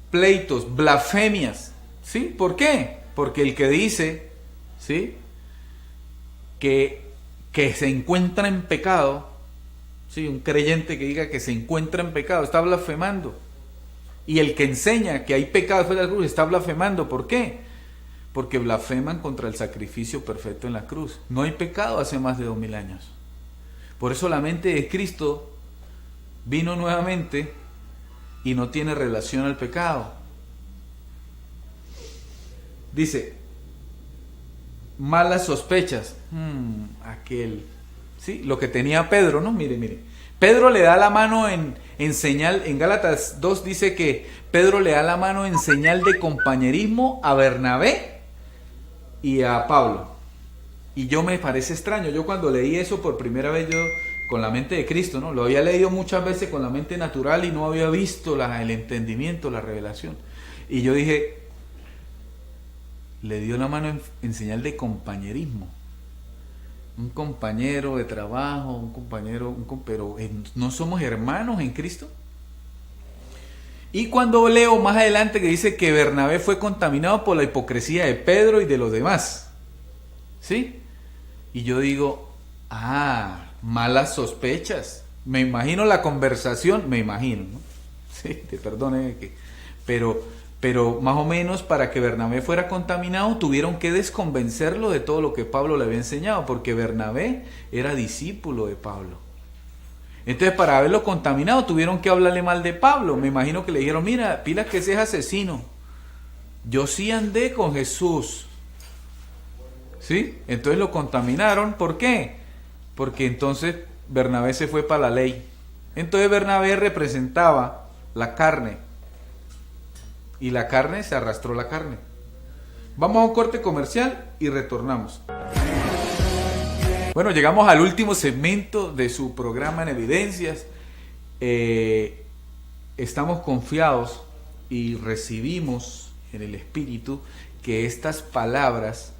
pleitos, blasfemias. ¿Sí? ¿Por qué? Porque el que dice, ¿sí?, que se encuentra en pecado, ¿sí?, un creyente que diga que se encuentra en pecado, está blasfemando. Y el que enseña que hay pecado después de la cruz está blasfemando. ¿Por qué? Porque blasfeman contra el sacrificio perfecto en la cruz. No hay pecado hace más de 2000 años. Por eso la mente de Cristo vino nuevamente y no tiene relación al pecado. Dice, malas sospechas. Aquel, ¿sí?, lo que tenía Pedro, ¿no? Mire. Pedro le da la mano en señal, en Gálatas 2 dice que Pedro le da la mano en señal de compañerismo a Bernabé y a Pablo. Y yo me parece extraño, yo cuando leí eso por primera vez, yo con la mente de Cristo, ¿no? Lo había leído muchas veces con la mente natural y no había visto el entendimiento, la revelación. Y yo dije, le dio la mano en señal de compañerismo. Un compañero de trabajo, un compañero, pero ¿no somos hermanos en Cristo? Y cuando leo más adelante que dice que Bernabé fue contaminado por la hipocresía de Pedro y de los demás, ¿sí? Y yo digo, malas sospechas. Me imagino la conversación, ¿no? Sí, te perdone, pero más o menos para que Bernabé fuera contaminado tuvieron que desconvencerlo de todo lo que Pablo le había enseñado, porque Bernabé era discípulo de Pablo. Entonces, para haberlo contaminado tuvieron que hablarle mal de Pablo. Me imagino que le dijeron, mira, pilas que ese es asesino. Yo sí andé con Jesús. ¿Sí? Entonces lo contaminaron. ¿Por qué? Porque entonces Bernabé se fue para la ley. Entonces Bernabé representaba la carne. Y la carne, se arrastró la carne. Vamos a un corte comercial y retornamos. Bueno, llegamos al último segmento de su programa en Evidencias. Estamos confiados y recibimos en el Espíritu que estas palabras,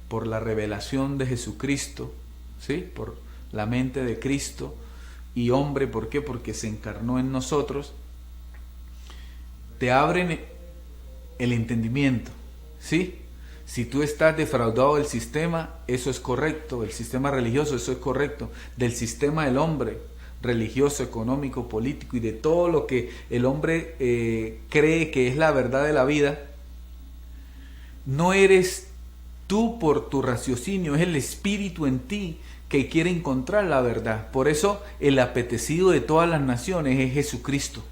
por la revelación de Jesucristo, ¿sí?, por la mente de Cristo y hombre, ¿por qué? Porque se encarnó en nosotros, te abren el entendimiento, ¿sí? Si tú estás defraudado del sistema, eso es correcto, del sistema religioso, eso es correcto, del sistema del hombre, religioso, económico, político y de todo lo que el hombre cree que es la verdad de la vida, no eres tú por tu raciocinio, es el Espíritu en ti que quiere encontrar la verdad. Por eso el apetecido de todas las naciones es Jesucristo,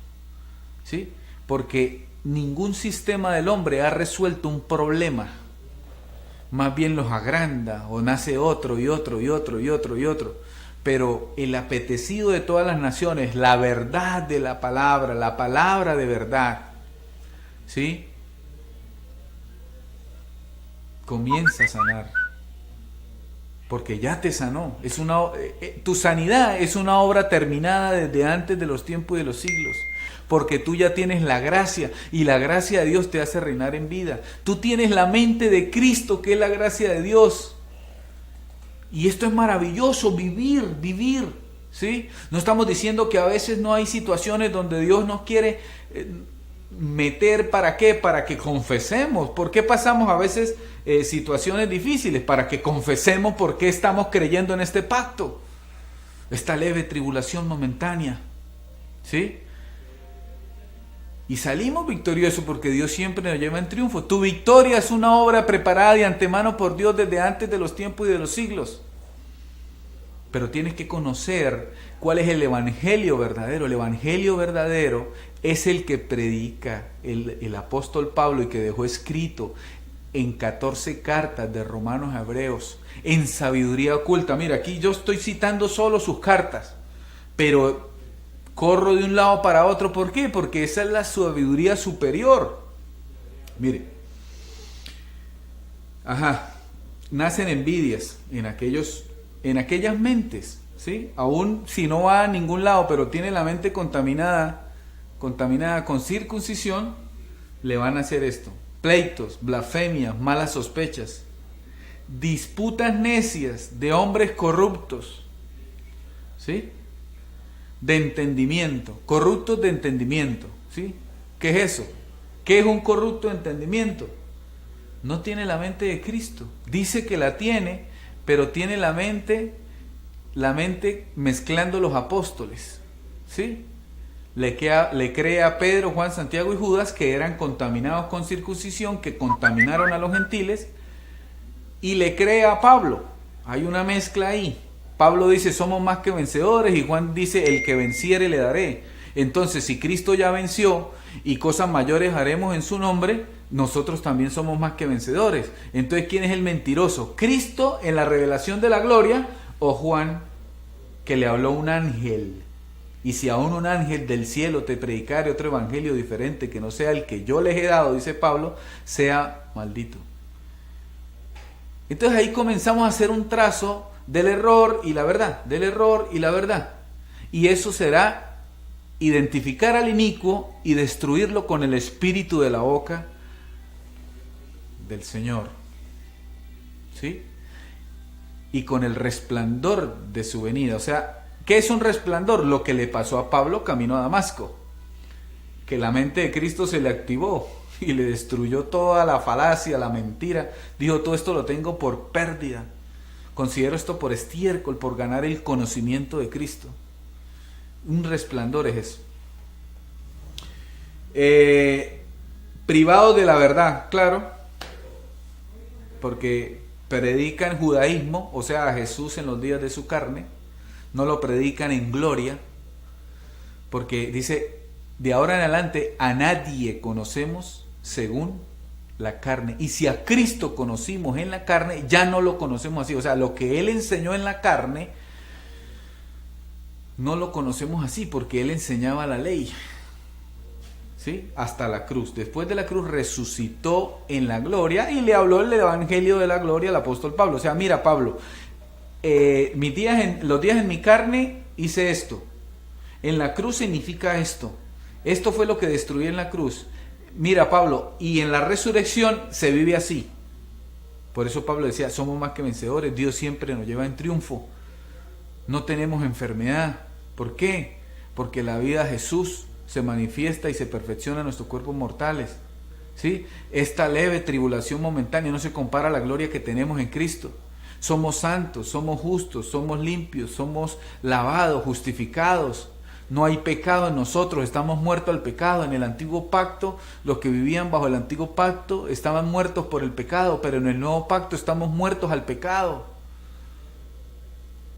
¿sí? Porque ningún sistema del hombre ha resuelto un problema, más bien los agranda, o nace otro y otro y otro y otro y otro. Pero el apetecido de todas las naciones, la verdad de la palabra de verdad, ¿sí?, comienza a sanar. Porque ya te sanó. Tu sanidad es una obra terminada desde antes de los tiempos y de los siglos. Porque tú ya tienes la gracia y la gracia de Dios te hace reinar en vida. Tú tienes la mente de Cristo, que es la gracia de Dios. Y esto es maravilloso, vivir, ¿sí? No estamos diciendo que a veces no hay situaciones donde Dios nos quiere meter. ¿Para qué? Para que confesemos. ¿Por qué pasamos a veces situaciones difíciles? Para que confesemos por qué estamos creyendo en este pacto. Esta leve tribulación momentánea, ¿sí? Y salimos victoriosos porque Dios siempre nos lleva en triunfo. Tu victoria es una obra preparada de antemano por Dios desde antes de los tiempos y de los siglos. Pero tienes que conocer cuál es el evangelio verdadero. El evangelio verdadero es el que predica el apóstol Pablo y que dejó escrito en 14 cartas de Romanos a Hebreos, en sabiduría oculta. Mira, aquí yo estoy citando solo sus cartas, pero corro de un lado para otro. ¿Por qué? Porque esa es la sabiduría superior. Mire, nacen envidias en aquellas mentes, ¿sí? Aún si no va a ningún lado, pero tiene la mente contaminada con circuncisión, le van a hacer esto: pleitos, blasfemias, malas sospechas, disputas necias de hombres corruptos, ¿sí? De entendimiento, corruptos de entendimiento, ¿sí? ¿Qué es eso? ¿Qué es un corrupto de entendimiento? No tiene la mente de Cristo. Dice que la tiene, pero tiene la mente mezclando los apóstoles, ¿sí? Le cree a Pedro, Juan, Santiago y Judas, que eran contaminados con circuncisión, que contaminaron a los gentiles, y le cree a Pablo. Hay una mezcla ahí. Pablo dice, somos más que vencedores, y Juan dice, el que venciere le daré. Entonces, si Cristo ya venció y cosas mayores haremos en su nombre, nosotros también somos más que vencedores. Entonces, ¿quién es el mentiroso? ¿Cristo en la revelación de la gloria o Juan, que le habló un ángel? Y si aún un ángel del cielo te predicare otro evangelio diferente que no sea el que yo les he dado, dice Pablo, sea maldito. Entonces ahí comenzamos a hacer un trazo del error y la verdad, del error y la verdad. Y eso será identificar al inicuo y destruirlo con el espíritu de la boca del Señor, ¿sí? Y con el resplandor de su venida. O sea, ¿qué es un resplandor? Lo que le pasó a Pablo camino a Damasco, que la mente de Cristo se le activó y le destruyó toda la falacia, la mentira. Dijo, todo esto lo tengo por pérdida, considero esto por estiércol, por ganar el conocimiento de Cristo. Un resplandor es eso. Privado de la verdad, claro, porque predican judaísmo, o sea, a Jesús en los días de su carne. No lo predican en gloria, porque dice, de ahora en adelante a nadie conocemos según la carne. Y si a Cristo conocimos en la carne, ya no lo conocemos así. O sea, lo que Él enseñó en la carne, no lo conocemos así, porque Él enseñaba la ley, ¿sí? Hasta la cruz. Después de la cruz resucitó en la gloria y le habló el evangelio de la gloria al apóstol Pablo. O sea, mira, Pablo, los días en mi carne hice esto. En la cruz significa esto. Esto fue lo que destruí en la cruz. Mira, Pablo, y en la resurrección se vive así. Por eso Pablo decía, somos más que vencedores. Dios siempre nos lleva en triunfo. No tenemos enfermedad. ¿Por qué? Porque la vida de Jesús se manifiesta y se perfecciona en nuestros cuerpos mortales, ¿sí? Esta leve tribulación momentánea no se compara a la gloria que tenemos en Cristo. Somos santos, somos justos, somos limpios, somos lavados, justificados. No hay pecado en nosotros, estamos muertos al pecado. En el antiguo pacto, los que vivían bajo el antiguo pacto estaban muertos por el pecado, pero en el nuevo pacto estamos muertos al pecado.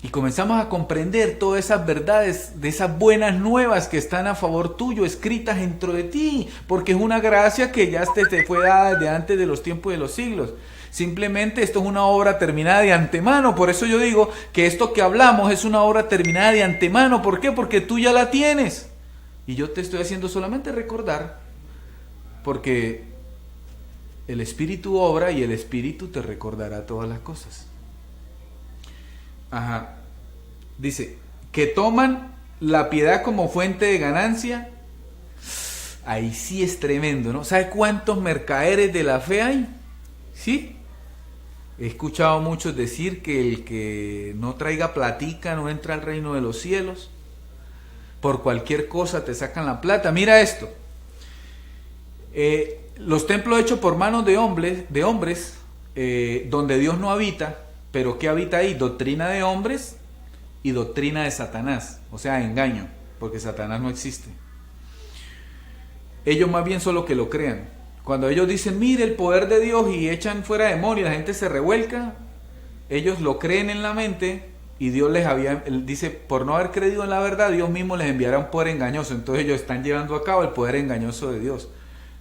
Y comenzamos a comprender todas esas verdades, de esas buenas nuevas que están a favor tuyo, escritas dentro de ti, porque es una gracia que ya te fue dada desde antes de los tiempos de los siglos. Simplemente esto es una obra terminada de antemano. Por eso yo digo que esto que hablamos es una obra terminada de antemano. ¿Por qué? Porque tú ya la tienes. Y yo te estoy haciendo solamente recordar, porque el Espíritu obra y el Espíritu te recordará todas las cosas. Dice, que toman la piedad como fuente de ganancia. Ahí sí es tremendo, ¿no? ¿Sabe cuántos mercaderes de la fe hay? ¿Sí? He escuchado a muchos decir que el que no traiga platica no entra al reino de los cielos. Por cualquier cosa te sacan la plata. Mira esto. Los templos hechos por manos de hombres, donde Dios no habita. ¿Pero qué habita ahí? Doctrina de hombres y doctrina de Satanás. O sea, engaño, porque Satanás no existe. ellos más bien solo que lo crean. Cuando ellos dicen, mire el poder de Dios y echan fuera demonios, la gente se revuelca, ellos lo creen en la mente y Dios dice, por no haber creído en la verdad, Dios mismo les enviará un poder engañoso. Entonces ellos están llevando a cabo el poder engañoso de Dios.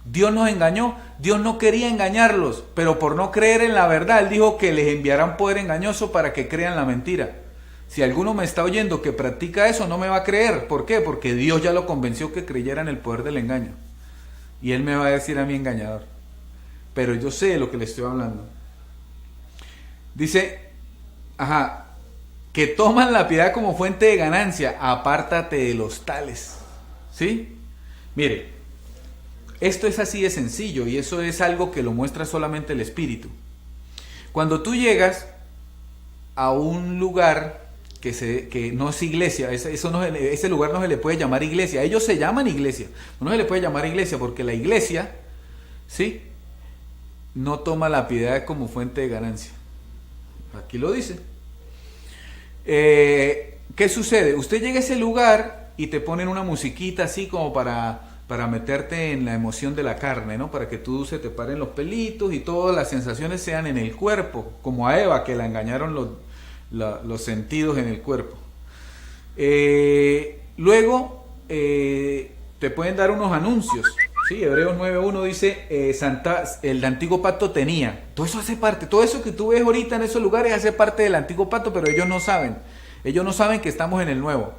Dios nos engañó, Dios no quería engañarlos, pero por no creer en la verdad, Él dijo que les enviará un poder engañoso para que crean la mentira. Si alguno me está oyendo que practica eso, no me va a creer. ¿Por qué? Porque Dios ya lo convenció que creyera en el poder del engaño. Y Él me va a decir a mí engañador. Pero yo sé de lo que le estoy hablando. Dice, que toman la piedad como fuente de ganancia, apártate de los tales. ¿Sí? Mire, esto es así de sencillo y eso es algo que lo muestra solamente el Espíritu. Cuando tú llegas a un lugar que no es iglesia, ese lugar no se le puede llamar iglesia, ellos se llaman iglesia, no se le puede llamar iglesia porque la iglesia, ¿sí?, no toma la piedad como fuente de ganancia. Aquí lo dice. ¿Qué sucede? Usted llega a ese lugar y te ponen una musiquita así como para meterte en la emoción de la carne, ¿no? Para que tú se te paren los pelitos y todas las sensaciones sean en el cuerpo, como a Eva que la engañaron los sentidos en el cuerpo. Luego te pueden dar unos anuncios. Sí, Hebreos 9.1 dice, el antiguo pacto tenía. Todo eso hace parte, todo eso que tú ves ahorita en esos lugares hace parte del antiguo pacto, pero ellos no saben. Ellos no saben que estamos en el nuevo,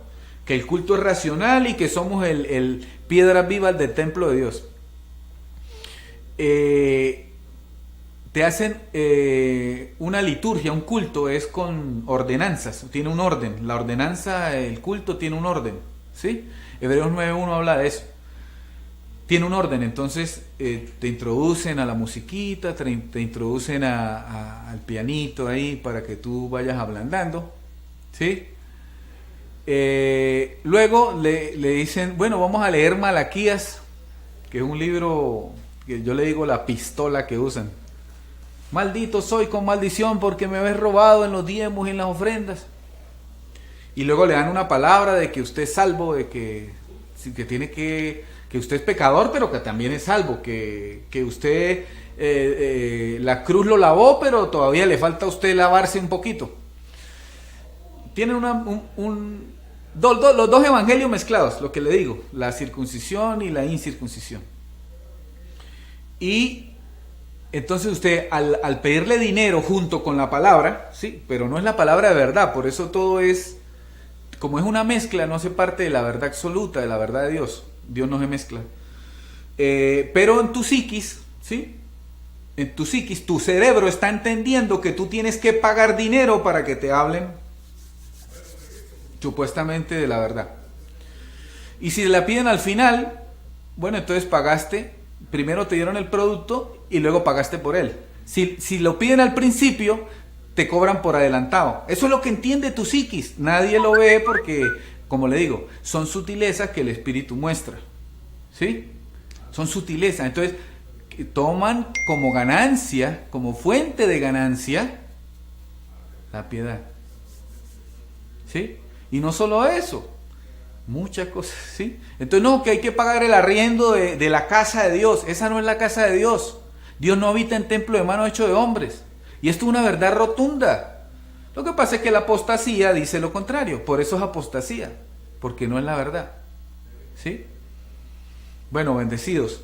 que el culto es racional y que somos el piedras vivas del templo de Dios. Te hacen una liturgia, un culto es con ordenanzas, tiene un orden. La ordenanza, el culto tiene un orden, ¿sí? Hebreos 9.1 habla de eso. Tiene un orden, entonces te introducen a la musiquita, te introducen al pianito ahí para que tú vayas ablandando, ¿sí? Luego le dicen, bueno, vamos a leer Malaquías, que es un libro que yo le digo la pistola que usan. Maldito soy con maldición porque me habéis robado en los diezmos y en las ofrendas. Y luego le dan una palabra de que usted es salvo, de que tiene que usted es pecador, pero que también es salvo, que usted la cruz lo lavó, pero todavía le falta a usted lavarse un poquito. Tienen los dos evangelios mezclados, lo que le digo, la circuncisión y la incircuncisión. Y entonces usted al pedirle dinero junto con la palabra, sí, pero no es la palabra de verdad, por eso todo es, como es una mezcla, no hace parte de la verdad absoluta, de la verdad de Dios. Dios no se mezcla. Pero en tu psiquis, ¿sí? En tu psiquis, tu cerebro está entendiendo que tú tienes que pagar dinero para que te hablen supuestamente de la verdad. Y si la piden al final, bueno, entonces pagaste, primero te dieron el producto y luego pagaste por él. Si lo piden al principio, te cobran por adelantado. Eso es lo que entiende tu psiquis. Nadie lo ve porque, como le digo, son sutilezas que el Espíritu muestra. ¿Sí? Son sutilezas. Entonces, toman como ganancia, como fuente de ganancia, la piedad. ¿Sí? Y no solo eso, muchas cosas, ¿sí? Entonces, no, que hay que pagar el arriendo de la casa de Dios. Esa no es la casa de Dios. Dios no habita en templo de mano hecho de hombres. Y esto es una verdad rotunda. Lo que pasa es que la apostasía dice lo contrario. Por eso es apostasía. Porque no es la verdad. ¿Sí? Bueno, bendecidos.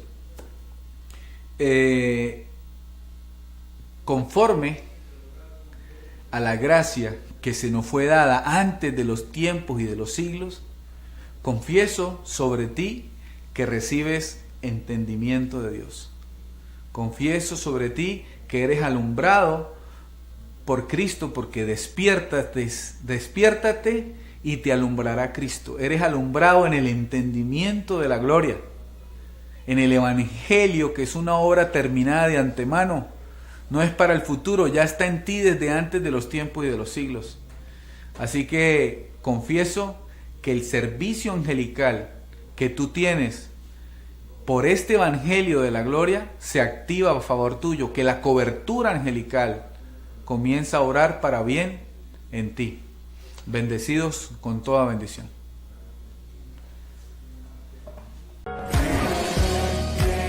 Conforme a la gracia que se nos fue dada antes de los tiempos y de los siglos, confieso sobre ti que recibes entendimiento de Dios. Confieso sobre ti que eres alumbrado por Cristo, porque despiértate y te alumbrará Cristo. Eres alumbrado en el entendimiento de la gloria, en el Evangelio, que es una obra terminada de antemano. No es para el futuro, ya está en ti desde antes de los tiempos y de los siglos. Así que confieso que el servicio angelical que tú tienes por este Evangelio de la gloria se activa a favor tuyo, que la cobertura angelical comienza a orar para bien en ti. Bendecidos con toda bendición.